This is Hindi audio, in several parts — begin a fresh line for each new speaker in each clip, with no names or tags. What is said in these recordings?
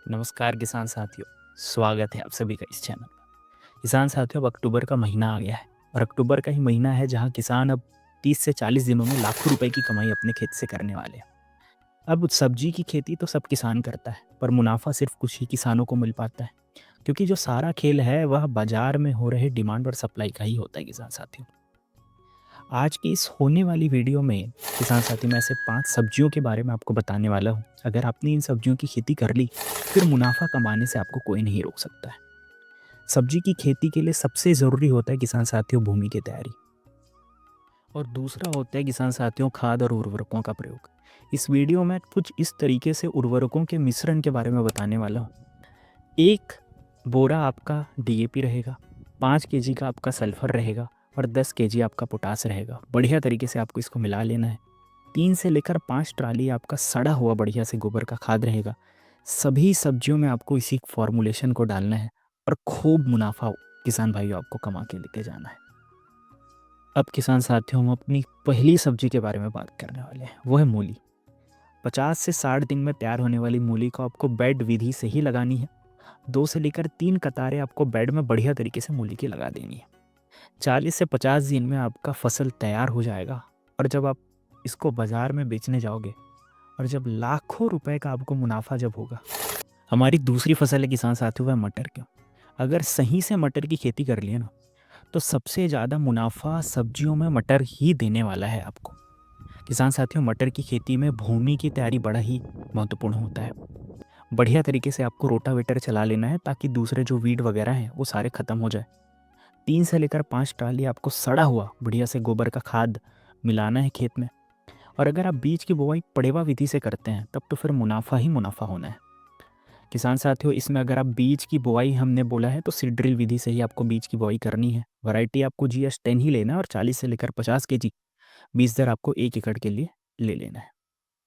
नमस्कार किसान साथियों, स्वागत है आप सभी का इस चैनल पर। किसान साथियों, अब अक्टूबर का महीना आ गया है और अक्टूबर का ही महीना है जहां किसान अब 30 से 40 दिनों में लाखों रुपए की कमाई अपने खेत से करने वाले हैं। अब सब्जी की खेती तो सब किसान करता है, पर मुनाफा सिर्फ कुछ ही किसानों को मिल पाता है, क्योंकि जो सारा खेल है वह बाजार में हो रहे डिमांड और सप्लाई का ही होता है किसान साथियों। आज की इस होने वाली वीडियो में किसान साथी मैं ऐसे 5 सब्जियों के बारे में आपको बताने वाला हूँ। अगर आपने इन सब्जियों की खेती कर ली, फिर मुनाफा कमाने से आपको कोई नहीं रोक सकता है। सब्जी की खेती के लिए सबसे ज़रूरी होता है किसान साथियों भूमि की तैयारी, और दूसरा होता है किसान साथियों खाद और उर्वरकों का प्रयोग। इस वीडियो में कुछ इस तरीके से उर्वरकों के मिश्रण के बारे में बताने वाला हूँ। एक बोरा आपका डीएपी रहेगा, 5 केजी का आपका सल्फर रहेगा और 10 केजी आपका पोटास रहेगा। बढ़िया तरीके से आपको इसको मिला लेना है। 3 से लेकर 5 ट्राली आपका सड़ा हुआ बढ़िया से गोबर का खाद रहेगा। सभी सब्जियों में आपको इसी फॉर्मूलेशन को डालना है और खूब मुनाफा किसान भाइयों आपको कमा के लेके जाना है। अब किसान साथियों, हम अपनी पहली सब्जी के बारे में बात करने वाले हैं, वो है मूली। 50 से 60 दिन में तैयार होने वाली मूली को आपको बेड विधि से ही लगानी है। 2 से लेकर 3 कतारें आपको बेड में बढ़िया तरीके से मूली की लगा देनी है। 40 से 50 दिन में आपका फसल तैयार हो जाएगा, और जब आप इसको बाजार में बेचने जाओगे और जब लाखों रुपए का आपको मुनाफा जब होगा। हमारी दूसरी फसल है किसान साथियों, वह मटर की। अगर सही से मटर की खेती कर लिए ना, तो सबसे ज़्यादा मुनाफा सब्जियों में मटर ही देने वाला है आपको। किसान साथियों, मटर की खेती में भूमि की तैयारी बड़ा ही महत्वपूर्ण होता है। बढ़िया तरीके से आपको रोटावेटर चला लेना है ताकि दूसरे जो वीड वगैरह हैं वो सारे खत्म हो जाए। 3 से लेकर 5 ट्राली आपको सड़ा हुआ बढ़िया से गोबर का खाद मिलाना है खेत में। और अगर आप बीज की बुवाई पड़ेवा विधि से करते हैं तब तो फिर मुनाफा ही मुनाफा होना है। किसान साथियों, इसमें अगर आप बीज की बुवाई हमने बोला है तो सीड ड्रिल विधि से ही आपको बीज की बुवाई करनी है। वैरायटी आपको GS10 ही लेना है और 40 से लेकर 50 केजी बीज दर आपको 1 एकड़ के लिए ले लेना है।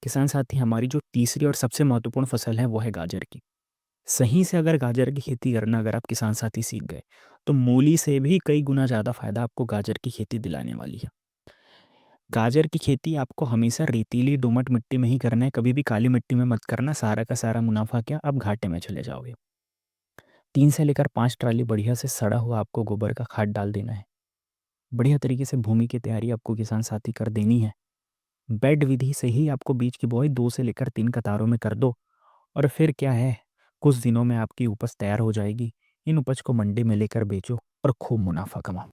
किसान साथी, हमारी जो तीसरी और सबसे महत्वपूर्ण फसल है वो है गाजर की। सही से अगर गाजर की खेती करना अगर आप किसान साथी सीख गए, तो मूली से भी कई गुना ज़्यादा फायदा आपको गाजर की खेती दिलाने वाली है। गाजर की खेती आपको हमेशा रेतीली दोमट मिट्टी में ही करना है, कभी भी काली मिट्टी में मत करना। सारा का सारा मुनाफा क्या, आप घाटे में चले जाओगे। 3 से लेकर 5 ट्राली बढ़िया से सड़ा हुआ आपको गोबर का खाद डाल देना है। बढ़िया तरीके से भूमि की तैयारी आपको किसान साथी कर देनी है। बेड विधि से ही आपको बीज की बुआई 2 से लेकर 3 कतारों में कर दो, और फिर क्या है, कुछ दिनों में आपकी उपज तैयार हो जाएगी। इन उपज को मंडी में लेकर बेचो और खूब मुनाफा कमाओ।